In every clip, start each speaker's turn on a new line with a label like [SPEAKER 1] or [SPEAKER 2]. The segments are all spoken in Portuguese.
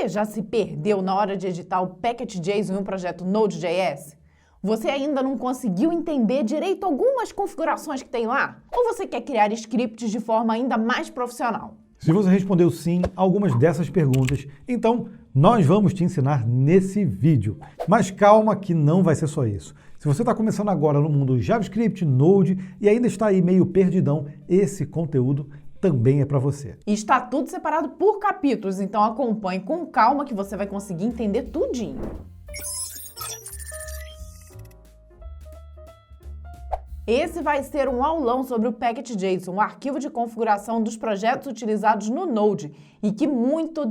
[SPEAKER 1] Você já se perdeu na hora de editar o Package.json em um projeto Node.js? Você ainda não conseguiu entender direito algumas configurações que tem lá? Ou você quer criar scripts de forma ainda mais profissional?
[SPEAKER 2] Se você respondeu sim a algumas dessas perguntas, então nós vamos te ensinar nesse vídeo. Mas calma que não vai ser só isso. Se você está começando agora no mundo JavaScript, Node e ainda está aí meio perdidão, esse conteúdo também é para você.
[SPEAKER 1] E está tudo separado por capítulos, então acompanhe com calma que você vai conseguir entender tudinho. Esse vai ser um aulão sobre o Package.json, um arquivo de configuração dos projetos utilizados no Node e que muito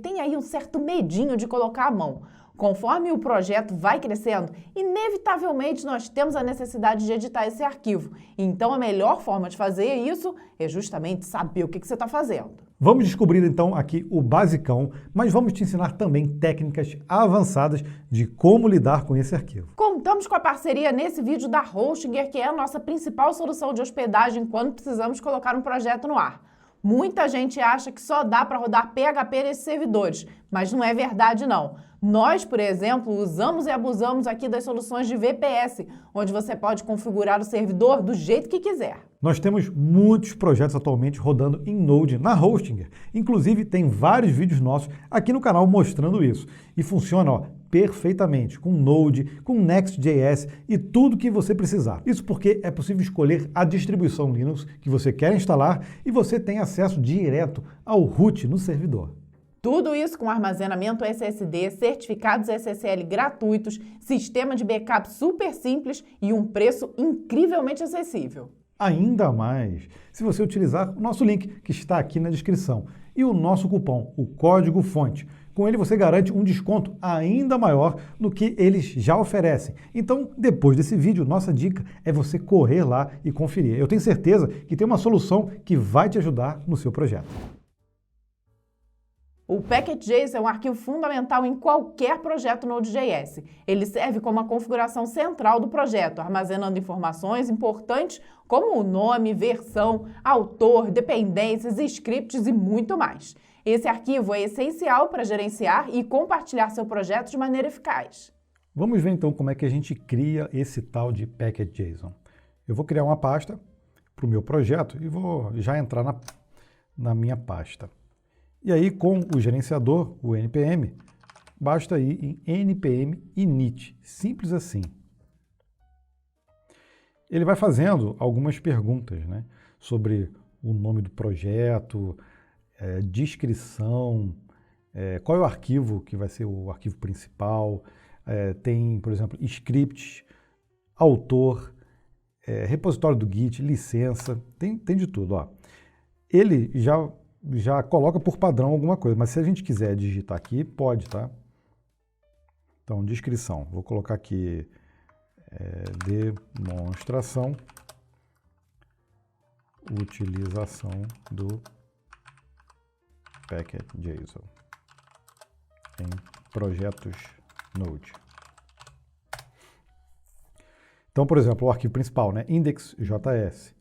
[SPEAKER 1] tem aí um certo medinho de colocar a mão. Conforme o projeto vai crescendo, inevitavelmente nós temos a necessidade de editar esse arquivo. Então a melhor forma de fazer isso é justamente saber o que você está fazendo.
[SPEAKER 2] Vamos descobrir então aqui o basicão, mas vamos te ensinar também técnicas avançadas de como lidar com esse arquivo.
[SPEAKER 1] Contamos com a parceria nesse vídeo da Hostinger, que é a nossa principal solução de hospedagem quando precisamos colocar um projeto no ar. Muita gente acha que só dá para rodar PHP nesses servidores, mas não é verdade não. Nós, por exemplo, usamos e abusamos aqui das soluções de VPS, onde você pode configurar o servidor do jeito que quiser.
[SPEAKER 2] Nós temos muitos projetos atualmente rodando em Node na Hostinger. Inclusive, tem vários vídeos nossos aqui no canal mostrando isso. E funciona perfeitamente com Node, com Next.js e tudo que você precisar. Isso porque é possível escolher a distribuição Linux que você quer instalar e você tem acesso direto ao root no servidor.
[SPEAKER 1] Tudo isso com armazenamento SSD, certificados SSL gratuitos, sistema de backup super simples e um preço incrivelmente acessível.
[SPEAKER 2] Ainda mais se você utilizar o nosso link que está aqui na descrição e o nosso cupom, o código fonte. Com ele você garante um desconto ainda maior do que eles já oferecem. Então, depois desse vídeo, nossa dica é você correr lá e conferir. Eu tenho certeza que tem uma solução que vai te ajudar no seu projeto.
[SPEAKER 1] O Package.json é um arquivo fundamental em qualquer projeto Node.js. Ele serve como a configuração central do projeto, armazenando informações importantes como o nome, versão, autor, dependências, scripts e muito mais. Esse arquivo é essencial para gerenciar e compartilhar seu projeto de maneira eficaz.
[SPEAKER 2] Vamos ver então como é que a gente cria esse tal de Package.json. Eu vou criar uma pasta para o meu projeto e vou já entrar na minha pasta. E aí, com o gerenciador, o npm, basta ir em npm init, simples assim. Ele vai fazendo algumas perguntas, né, sobre o nome do projeto, descrição, qual é o arquivo que vai ser o arquivo principal, tem, por exemplo, scripts, autor, repositório do Git, licença, tem de tudo. Ó. Ele já coloca por padrão alguma coisa, mas se a gente quiser digitar aqui, pode, tá? Então, descrição. Vou colocar aqui demonstração, utilização do Package.json em projetos Node. Então, por exemplo, o arquivo principal, né? index.js.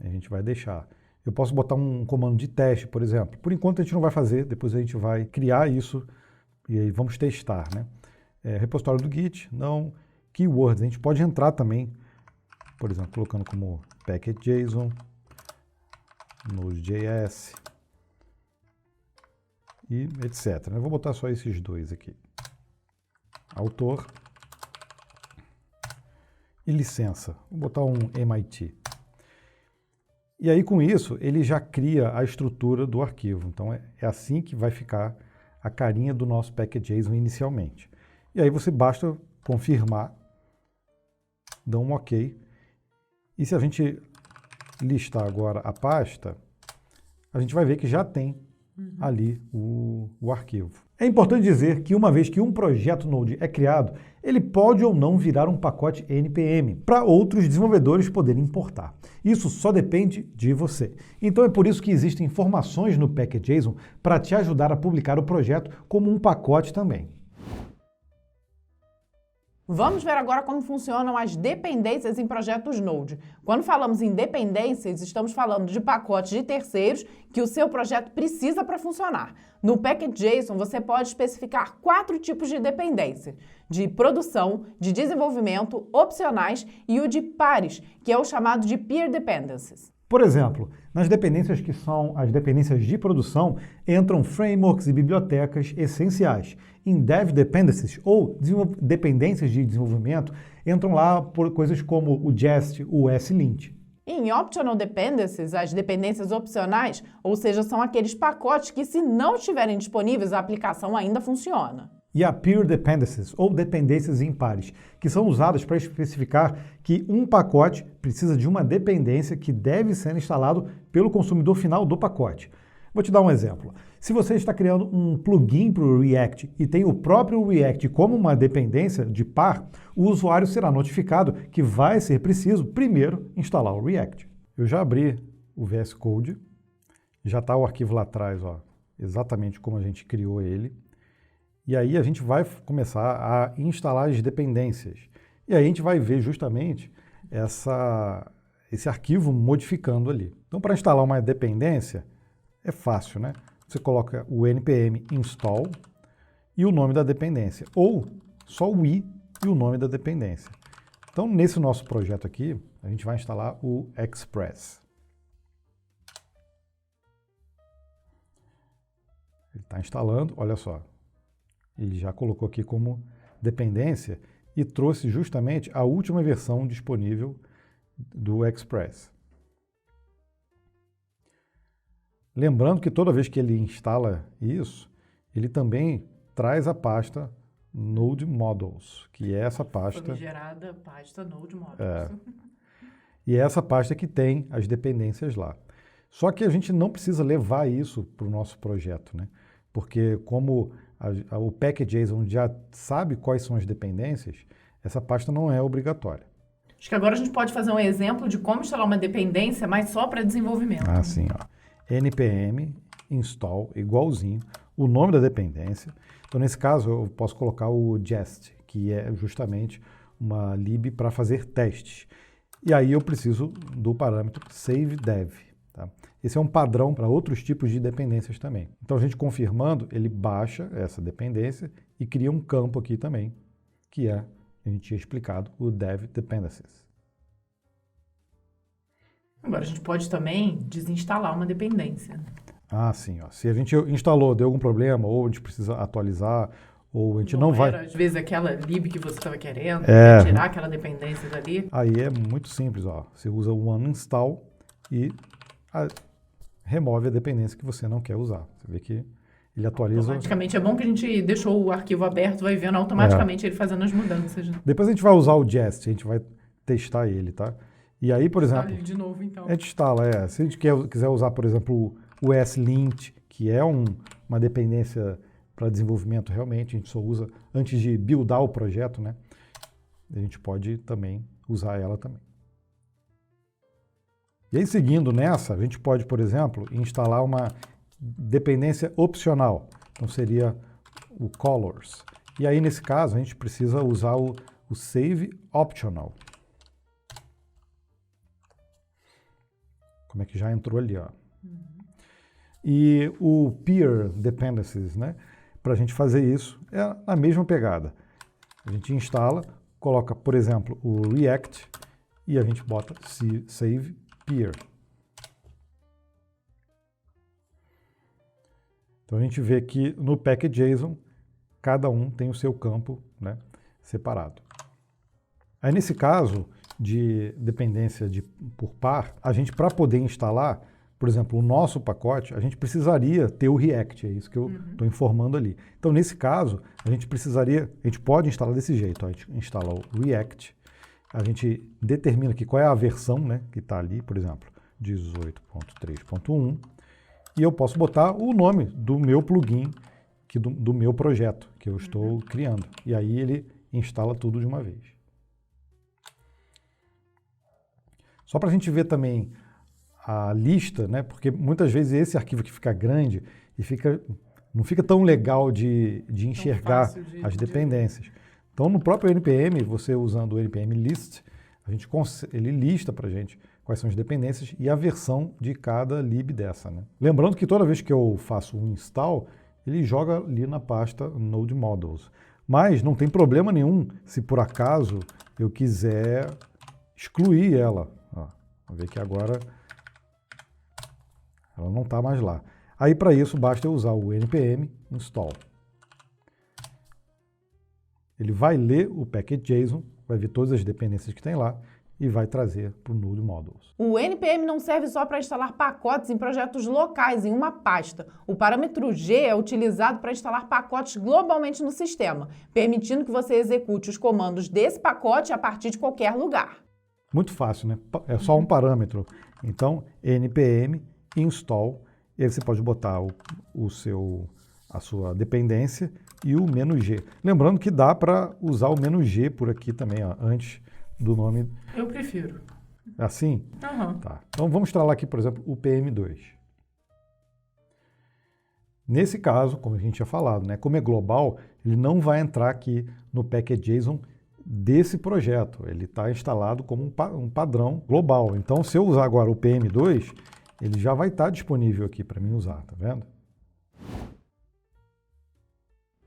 [SPEAKER 2] A gente vai deixar. Eu posso botar um comando de teste, por exemplo. Por enquanto a gente não vai fazer, depois a gente vai criar isso e aí vamos testar, né? Repositório do Git, não. Keywords, a gente pode entrar também, por exemplo, colocando como Package.json, Node.js e etc. Eu vou botar só esses dois aqui. Autor e licença. Vou botar um MIT. E aí, com isso, ele já cria a estrutura do arquivo. Então, é assim que vai ficar a carinha do nosso Package.json inicialmente. E aí, você basta confirmar, dá um OK. E se a gente listar agora a pasta, a gente vai ver que já tem ali o arquivo. É importante dizer que uma vez que um projeto Node é criado, ele pode ou não virar um pacote NPM para outros desenvolvedores poderem importar. Isso só depende de você. Então é por isso que existem informações no Package.json para te ajudar a publicar o projeto como um pacote também.
[SPEAKER 1] Vamos ver agora como funcionam as dependências em projetos Node. Quando falamos em dependências, estamos falando de pacotes de terceiros que o seu projeto precisa para funcionar. No Package.json, você pode especificar 4 tipos de dependência: de produção, de desenvolvimento, opcionais e o de pares, que é o chamado de Peer Dependencies.
[SPEAKER 2] Por exemplo, nas dependências que são as dependências de produção, entram frameworks e bibliotecas essenciais. Em Dev Dependencies, ou dependências de desenvolvimento, entram lá por coisas como o Jest, o SLint.
[SPEAKER 1] Em Optional Dependencies, as dependências opcionais, ou seja, são aqueles pacotes que, se não estiverem disponíveis, a aplicação ainda funciona.
[SPEAKER 2] E a Peer Dependencies, ou dependências em pares, que são usadas para especificar que um pacote precisa de uma dependência que deve ser instalado pelo consumidor final do pacote. Vou te dar um exemplo. Se você está criando um plugin para o React e tem o próprio React como uma dependência de par, o usuário será notificado que vai ser preciso primeiro instalar o React. Eu já abri o VS Code, já está o arquivo lá atrás, ó, exatamente como a gente criou ele. E aí a gente vai começar a instalar as dependências. E aí a gente vai ver justamente esse arquivo modificando ali. Então, para instalar uma dependência, é fácil, né? Você coloca o npm install e o nome da dependência, ou só o i e o nome da dependência. Então, nesse nosso projeto aqui, a gente vai instalar o Express. Ele está instalando, olha só. Ele já colocou aqui como dependência e trouxe justamente a última versão disponível do Express. Lembrando que toda vez que ele instala isso, ele também traz a pasta Node Models, que é essa pasta...
[SPEAKER 1] Famigerada pasta Node Models.
[SPEAKER 2] E é essa pasta que tem as dependências lá. Só que a gente não precisa levar isso para o nosso projeto, né? Porque como o Package.json já sabe quais são as dependências, essa pasta não é obrigatória.
[SPEAKER 1] Acho que agora a gente pode fazer um exemplo de como instalar uma dependência, mas só para desenvolvimento.
[SPEAKER 2] Ah, sim, ó. npm install, igualzinho, o nome da dependência. Então, nesse caso, eu posso colocar o Jest, que é justamente uma lib para fazer testes. E aí eu preciso do parâmetro saveDev. Tá? Esse é um padrão para outros tipos de dependências também. Então, a gente confirmando, ele baixa essa dependência e cria um campo aqui também, que é, a gente tinha explicado, o Dev Dependencies.
[SPEAKER 1] Agora, a gente pode também desinstalar uma dependência.
[SPEAKER 2] Ah, sim. Ó. Se a gente instalou, deu algum problema, ou a gente precisa atualizar, ou a gente não vai...
[SPEAKER 1] Às vezes, aquela lib que você estava querendo, tirar aquela dependência dali.
[SPEAKER 2] Aí é muito simples. Ó. Você usa o uninstall e remove a dependência que você não quer usar. Você vê que ele atualiza...
[SPEAKER 1] Automaticamente. É bom que a gente deixou o arquivo aberto, vai vendo automaticamente ele fazendo as mudanças. Né?
[SPEAKER 2] Depois a gente vai usar o Jest, a gente vai testar ele, tá? E aí, por exemplo...
[SPEAKER 1] Instala ele de novo, então.
[SPEAKER 2] A gente instala, Se a gente quiser usar, por exemplo, o SLint, que é uma dependência para desenvolvimento realmente, a gente só usa antes de buildar o projeto, né? A gente pode também usar ela também. E aí, seguindo nessa, a gente pode, por exemplo, instalar uma dependência opcional. Então, seria o colors. E aí, nesse caso, a gente precisa usar o save optional. Como é que já entrou ali, ó. E o peer dependencies, né? Para a gente fazer isso, é a mesma pegada. A gente instala, coloca, por exemplo, o React e a gente bota save peer. Então a gente vê que no Package.json, cada um tem o seu campo, né, separado. Aí nesse caso de dependência por par, a gente, para poder instalar, por exemplo, o nosso pacote, a gente precisaria ter o React, é isso que eu estou informando ali. Então, nesse caso, a gente pode instalar desse jeito, ó, a gente instala o React, a gente determina aqui qual é a versão, né, que está ali, por exemplo, 18.3.1, e eu posso botar o nome do meu plugin, do meu projeto que eu estou criando. E aí ele instala tudo de uma vez. Só para a gente ver também a lista, né? Porque muitas vezes esse arquivo aqui fica grande e não fica tão legal de enxergar as dependências. Então, no próprio NPM, você usando o NPM list, ele lista para a gente quais são as dependências e a versão de cada lib dessa, né? Lembrando que toda vez que eu faço um install, ele joga ali na pasta Node Models. Mas não tem problema nenhum se por acaso eu quiser excluir ela. Ó, vamos ver que agora ela não está mais lá. Aí para isso basta eu usar o npm install. Ele vai ler o package.json, vai ver todas as dependências que tem lá e vai trazer para o Node Models.
[SPEAKER 1] O NPM não serve só para instalar pacotes em projetos locais em uma pasta. O parâmetro G é utilizado para instalar pacotes globalmente no sistema, permitindo que você execute os comandos desse pacote a partir de qualquer lugar.
[SPEAKER 2] Muito fácil, né? É só um parâmetro. Então, npm install, e aí você pode botar a sua dependência e o "-g". Lembrando que dá para usar o "-g" por aqui também, ó, antes do nome.
[SPEAKER 1] Eu prefiro.
[SPEAKER 2] Assim?
[SPEAKER 1] Uhum.
[SPEAKER 2] Tá. Então vamos instalar aqui, por exemplo, o PM2. Nesse caso, como a gente tinha falado, né, como é global, ele não vai entrar aqui no package.json desse projeto. Ele está instalado como um padrão global. Então, se eu usar agora o PM2, ele já vai estar disponível aqui para mim usar, tá vendo?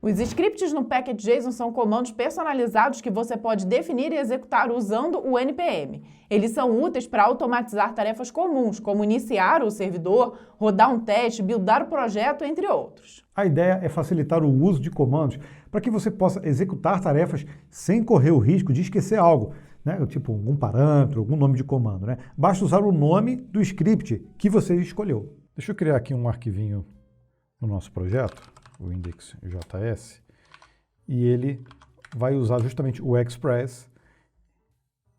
[SPEAKER 1] Os scripts no package.json são comandos personalizados que você pode definir e executar usando o NPM. Eles são úteis para automatizar tarefas comuns, como iniciar o servidor, rodar um teste, buildar o projeto, entre outros.
[SPEAKER 2] A ideia é facilitar o uso de comandos para que você possa executar tarefas sem correr o risco de esquecer algo, né? Tipo algum parâmetro, algum nome de comando, né? Basta usar o nome do script que você escolheu. Deixa eu criar aqui um arquivinho no nosso projeto, o index.js, e ele vai usar justamente o express.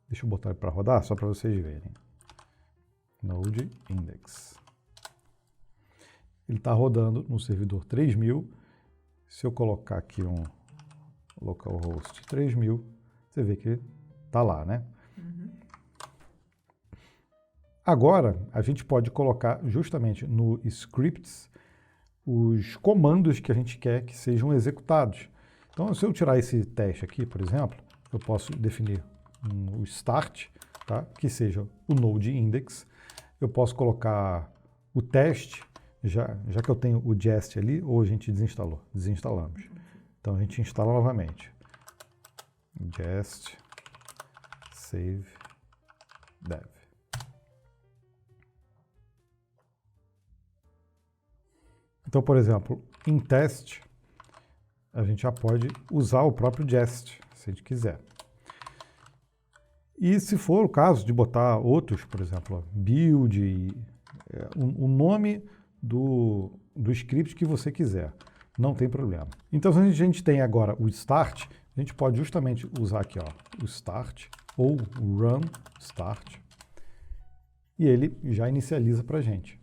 [SPEAKER 2] Deixa eu botar ele para rodar, só para vocês verem. Node index. Ele está rodando no servidor 3000. Se eu colocar aqui um localhost 3000, você vê que está lá, né? Uhum. Agora, a gente pode colocar justamente no scripts os comandos que a gente quer que sejam executados. Então, se eu tirar esse teste aqui, por exemplo, eu posso definir o start, tá? Que seja o node index. Eu posso colocar o teste, já que eu tenho o jest ali, ou a gente desinstalamos. Então, a gente instala novamente. Jest save dev. Então, por exemplo, em teste, a gente já pode usar o próprio jest, se a gente quiser. E se for o caso de botar outros, por exemplo, build, o nome do script que você quiser, não tem problema. Então, se a gente tem agora o start, a gente pode justamente usar aqui, ó, o start ou run start, e ele já inicializa para a gente.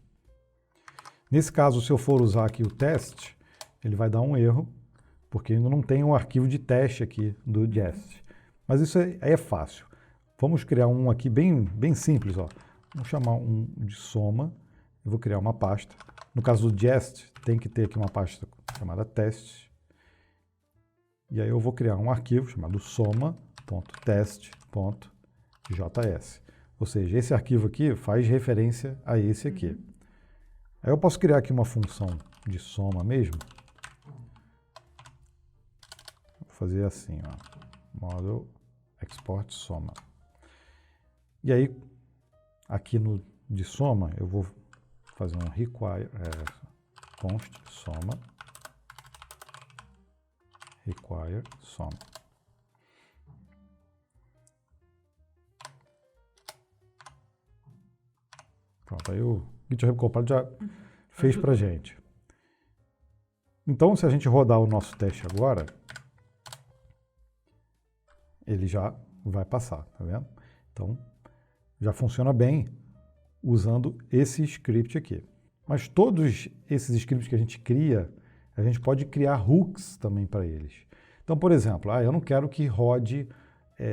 [SPEAKER 2] Nesse caso, se eu for usar aqui o teste, ele vai dar um erro, porque ainda não tem um arquivo de teste aqui do jest. Mas isso é fácil. Vamos criar um aqui bem simples, ó. Vamos chamar um de soma. Eu vou criar uma pasta. No caso do jest, tem que ter aqui uma pasta chamada teste. E aí eu vou criar um arquivo chamado soma.test.js. Ou seja, esse arquivo aqui faz referência a esse aqui. Aí eu posso criar aqui uma função de soma mesmo. Vou fazer assim, ó. Model export soma. E aí, aqui no de soma, eu vou fazer um require const soma require soma. Pronto, aí o GitHub Copilot já fez para a gente. Então, se a gente rodar o nosso teste agora, ele já vai passar, tá vendo? Então, já funciona bem usando esse script aqui. Mas todos esses scripts que a gente cria, a gente pode criar hooks também para eles. Então, por exemplo, eu não quero que rode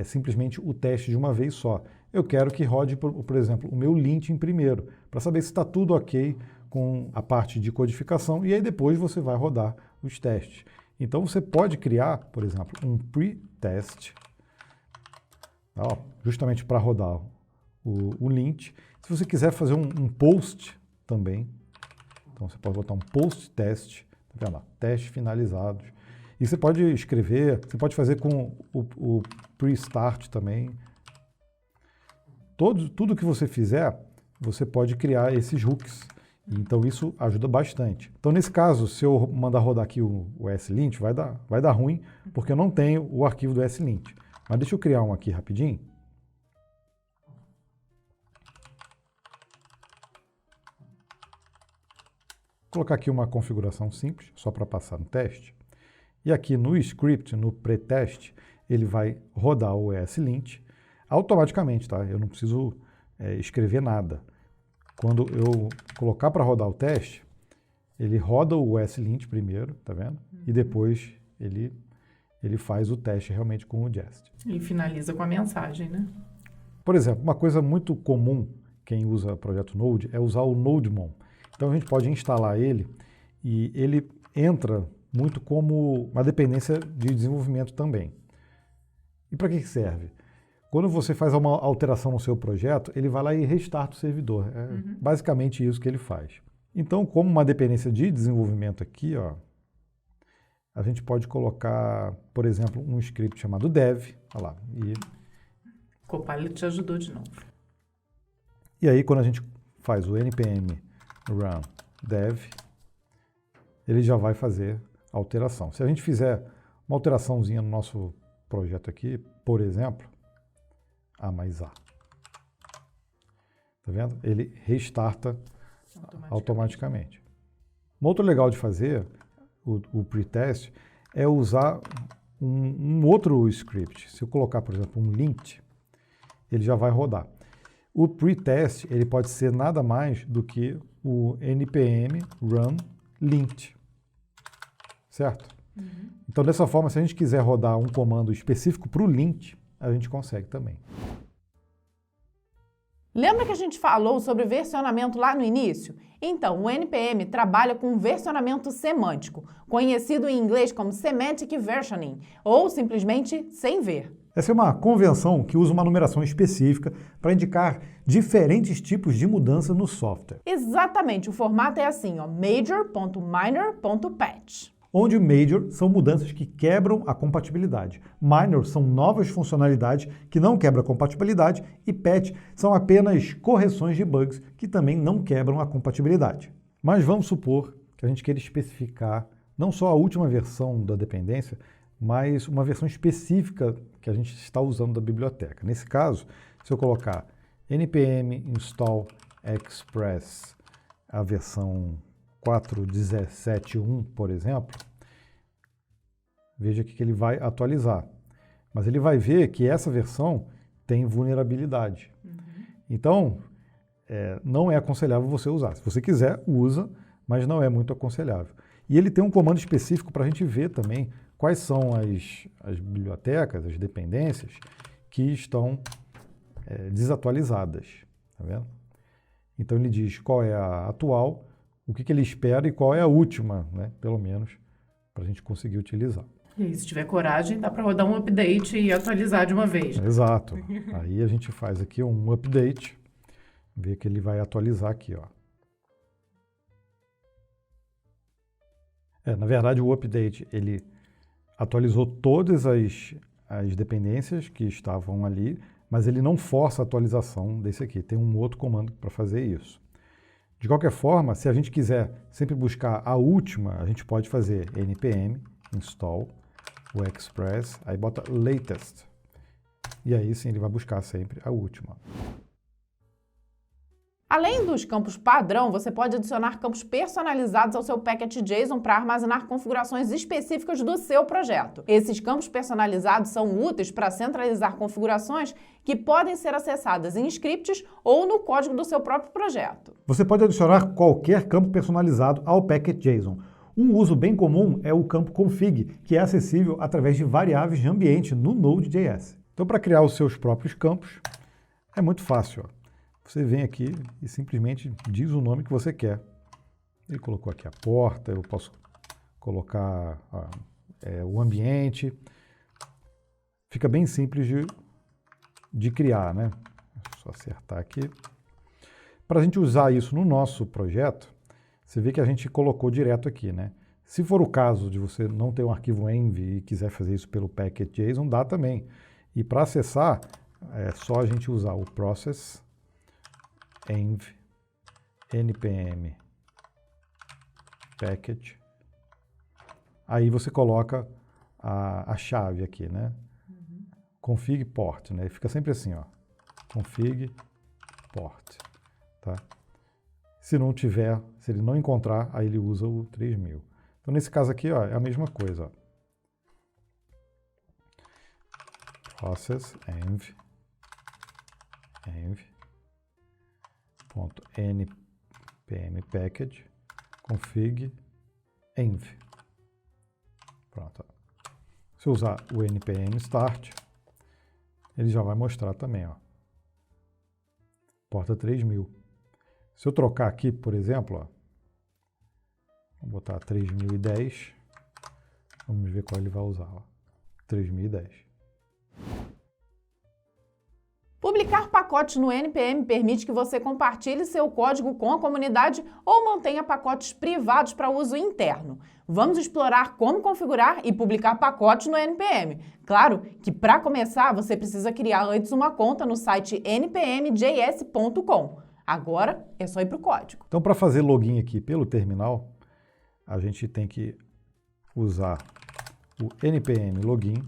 [SPEAKER 2] simplesmente o teste de uma vez só. Eu quero que rode, por exemplo, o meu linting primeiro, para saber se está tudo ok com a parte de codificação, e aí depois você vai rodar os testes. Então você pode criar, por exemplo, um pre-test, justamente para rodar o lint. Se você quiser fazer um post também, então você pode botar um post test, tá vendo lá? Testes finalizados. E você pode escrever, você pode fazer com o pre-start também. Tudo que você fizer, você pode criar esses hooks. Então isso ajuda bastante. Então nesse caso, se eu mandar rodar aqui o slint, vai dar ruim, porque eu não tenho o arquivo do slint. Mas deixa eu criar um aqui rapidinho. Vou colocar aqui uma configuração simples, só para passar no teste. E aqui no script, no pré-teste, ele vai rodar o slint automaticamente, tá? Eu não preciso escrever nada. Quando eu colocar para rodar o teste, ele roda o slint primeiro, tá vendo? E depois ele faz o teste realmente com o jest.
[SPEAKER 1] E finaliza com a mensagem, né?
[SPEAKER 2] Por exemplo, uma coisa muito comum, quem usa o projeto Node, é usar o NodeMon. Então a gente pode instalar ele e ele entra muito como uma dependência de desenvolvimento também. E para que serve? Quando você faz uma alteração no seu projeto, ele vai lá e restarta o servidor. É basicamente isso que ele faz. Então, como uma dependência de desenvolvimento aqui, a gente pode colocar, por exemplo, um script chamado dev. Olha lá.
[SPEAKER 1] Copilot te ajudou de novo.
[SPEAKER 2] E aí, quando a gente faz o npm run dev, ele já vai fazer a alteração. Se a gente fizer uma alteraçãozinha no nosso projeto aqui, por exemplo, A mais A. Tá vendo? Ele restarta automaticamente. Um outro legal de fazer, o pretest, é usar um outro script. Se eu colocar, por exemplo, um lint, ele já vai rodar. O pretest, ele pode ser nada mais do que o npm run lint. Certo? Então, dessa forma, se a gente quiser rodar um comando específico para o lint, a gente consegue também.
[SPEAKER 1] Lembra que a gente falou sobre versionamento lá no início? Então, o NPM trabalha com versionamento semântico, conhecido em inglês como Semantic Versioning, ou simplesmente sem ver.
[SPEAKER 2] Essa é uma convenção que usa uma numeração específica para indicar diferentes tipos de mudança no software.
[SPEAKER 1] Exatamente, o formato é assim, major.minor.patch.
[SPEAKER 2] Onde major são mudanças que quebram a compatibilidade. Minor são novas funcionalidades que não quebram a compatibilidade e patch são apenas correções de bugs que também não quebram a compatibilidade. Mas vamos supor que a gente queira especificar não só a última versão da dependência, mas uma versão específica que a gente está usando da biblioteca. Nesse caso, se eu colocar npm install express a versão 4.17.1, por exemplo, veja que ele vai atualizar. Mas ele vai ver que essa versão tem vulnerabilidade. Então, não é aconselhável você usar. Se você quiser, usa, mas não é muito aconselhável. E ele tem um comando específico para a gente ver também quais são as bibliotecas, as dependências que estão desatualizadas. Tá vendo? Então ele diz qual é a atual, o que ele espera e qual é a última, né, pelo menos, para a gente conseguir utilizar.
[SPEAKER 1] E se tiver coragem, dá para rodar um update e atualizar de uma vez.
[SPEAKER 2] Exato. Aí a gente faz aqui um update, vê que ele vai atualizar aqui, ó. Na verdade, o update, ele atualizou todas as dependências que estavam ali, mas ele não força a atualização desse aqui. Tem um outro comando para fazer isso. De qualquer forma, se a gente quiser sempre buscar a última, a gente pode fazer npm install o express, aí bota latest. E aí sim ele vai buscar sempre a última.
[SPEAKER 1] Além dos campos padrão, você pode adicionar campos personalizados ao seu packet.json para armazenar configurações específicas do seu projeto. Esses campos personalizados são úteis para centralizar configurações que podem ser acessadas em scripts ou no código do seu próprio projeto.
[SPEAKER 2] Você pode adicionar qualquer campo personalizado ao packet.json. Um uso bem comum é o campo config, que é acessível através de variáveis de ambiente no Node.js. Então, para criar os seus próprios campos, é muito fácil, ó. Você vem aqui e simplesmente diz o nome que você quer. Ele colocou aqui a porta, eu posso colocar o ambiente. Fica bem simples de criar, né? Só acertar aqui. Para a gente usar isso no nosso projeto, você vê que a gente colocou direto aqui, né? Se for o caso de você não ter um arquivo env e quiser fazer isso pelo package.json, dá também. E para acessar, é só a gente usar o process env npm package. Aí você coloca a chave aqui, né? Config port, né? Fica sempre assim, ó. Config port, tá? Se não tiver, se ele não encontrar, aí ele usa o 3000. Então, nesse caso aqui, ó, é a mesma coisa, ó. Process env .npm package config env. Pronto. Se eu usar o npm start, ele já vai mostrar também, ó. Porta 3000. Se eu trocar aqui, por exemplo, ó, vou botar 3010, vamos ver qual ele vai usar, ó. 3010.
[SPEAKER 1] Publicar pacotes no NPM permite que você compartilhe seu código com a comunidade ou mantenha pacotes privados para uso interno. Vamos explorar como configurar e publicar pacotes no NPM. Claro que, para começar, você precisa criar antes uma conta no site npmjs.com. Agora é só ir para o código.
[SPEAKER 2] Então, para fazer login aqui pelo terminal, a gente tem que usar o npm login,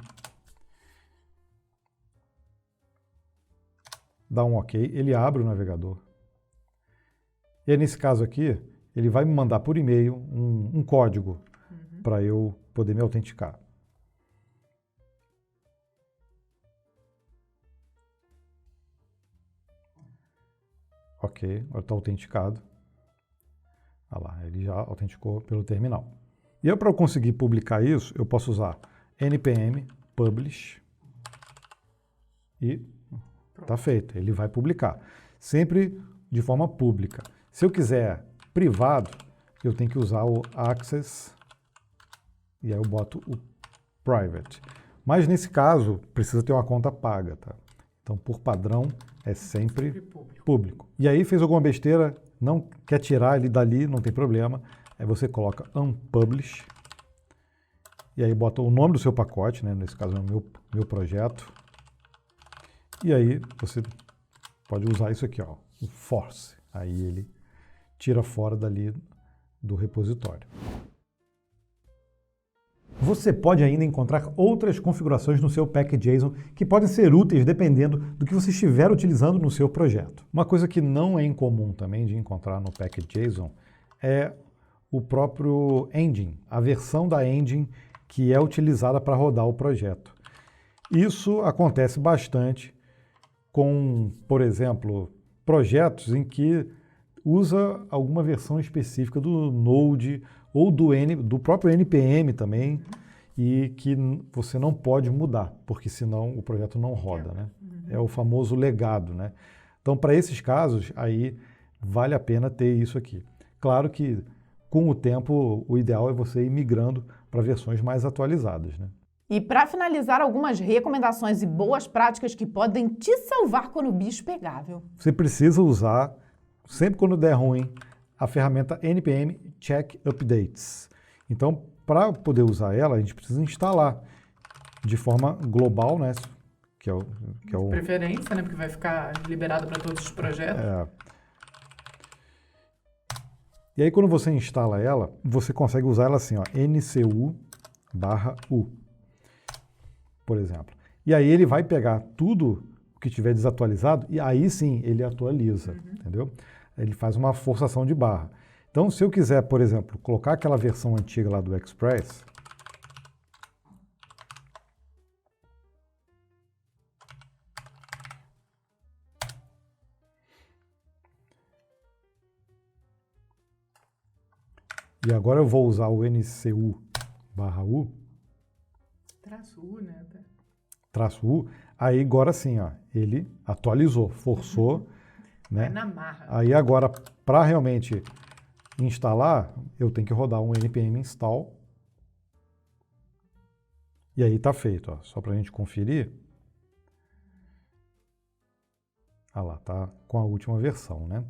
[SPEAKER 2] dá um OK, ele abre o navegador. E aí, nesse caso aqui, ele vai me mandar por e-mail um código para eu poder me autenticar. Ok, agora está autenticado. Olha lá, ele já autenticou pelo terminal. E eu, para eu conseguir publicar isso, eu posso usar npm publish e está feito, ele vai publicar. Sempre de forma pública. Se eu quiser privado, eu tenho que usar o access e aí eu boto o private. Mas nesse caso, precisa ter uma conta paga, tá? Então, por padrão, é sempre público. E aí, fez alguma besteira, não quer tirar ele dali, não tem problema. Aí você coloca unpublish e aí bota o nome do seu pacote, né? Nesse caso é o meu projeto. E aí você pode usar isso aqui, ó, o force. Aí ele tira fora dali do repositório. Você pode ainda encontrar outras configurações no seu package.json que podem ser úteis dependendo do que você estiver utilizando no seu projeto. Uma coisa que não é incomum também de encontrar no package.json é o próprio engine, a versão da engine que é utilizada para rodar o projeto. Isso acontece bastante com, por exemplo, projetos em que usa alguma versão específica do Node ou do próprio NPM também, e que você não pode mudar, porque senão o projeto não roda, né? É o famoso legado, né? Então, para esses casos, aí vale a pena ter isso aqui. Claro que, com o tempo, o ideal é você ir migrando para versões mais atualizadas, né?
[SPEAKER 1] E para finalizar, algumas recomendações e boas práticas que podem te salvar quando o bicho pegar, viu?
[SPEAKER 2] Você precisa usar, sempre quando der ruim, a ferramenta npm check updates. Então, para poder usar ela, a gente precisa instalar de forma global, né? Que é o
[SPEAKER 3] preferência, né? Porque vai ficar liberado para todos os projetos.
[SPEAKER 2] E aí, quando você instala ela, você consegue usar ela assim, ó, ncu/u, por exemplo. E aí ele vai pegar tudo que tiver desatualizado e aí sim ele atualiza, entendeu? Ele faz uma forçação de barra. Então, se eu quiser, por exemplo, colocar aquela versão antiga lá do Express, e agora eu vou usar o ncu/u,
[SPEAKER 3] Traço U, né?
[SPEAKER 2] traço U, aí agora sim, ó, ele atualizou, forçou, né?
[SPEAKER 3] Vai na marra.
[SPEAKER 2] Aí agora, para realmente instalar, eu tenho que rodar um npm install E aí está feito, ó, só para a gente conferir. Ah lá, tá com a última versão, né?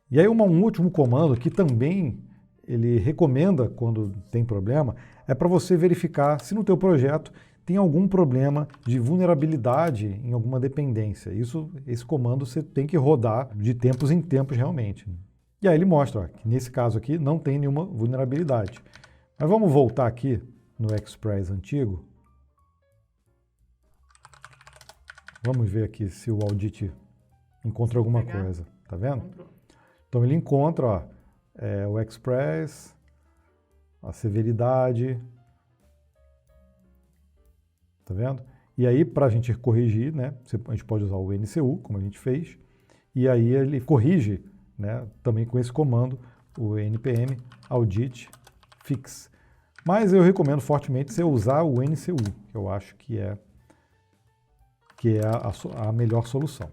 [SPEAKER 2] E aí um último comando que também ele recomenda quando tem problema é para você verificar se no teu projeto tem algum problema de vulnerabilidade em alguma dependência. Esse comando você tem que rodar de tempos em tempos realmente. E aí ele mostra ó, que nesse caso aqui não tem nenhuma vulnerabilidade. Mas vamos voltar aqui no Express antigo. Vamos ver aqui se o audit encontra alguma coisa. Tá vendo? Então ele encontra ó, o Express, a severidade. Tá vendo? E aí, para a gente corrigir, né, a gente pode usar o NCU, como a gente fez, e aí ele corrige, né, também com esse comando, o npm audit fix. Mas eu recomendo fortemente você usar o NCU, que eu acho que é a melhor solução.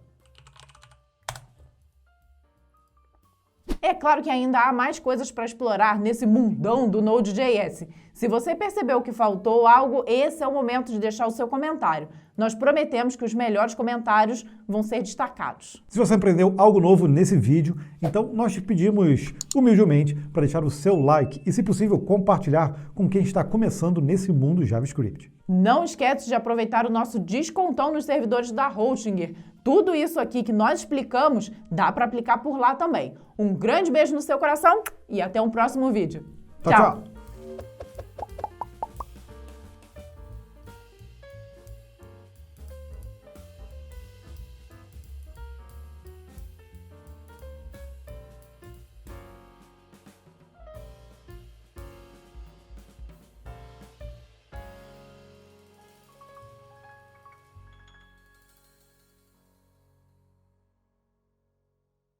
[SPEAKER 1] É claro que ainda há mais coisas para explorar nesse mundão do Node.js. Se você percebeu que faltou algo, esse é o momento de deixar o seu comentário. Nós prometemos que os melhores comentários vão ser destacados.
[SPEAKER 2] Se você aprendeu algo novo nesse vídeo, então nós te pedimos humildemente para deixar o seu like e, se possível, compartilhar com quem está começando nesse mundo JavaScript.
[SPEAKER 1] Não esquece de aproveitar o nosso descontão nos servidores da Hostinger. Tudo isso aqui que nós explicamos dá para aplicar por lá também. Um grande beijo no seu coração e até um próximo vídeo.
[SPEAKER 2] Tchau, tchau.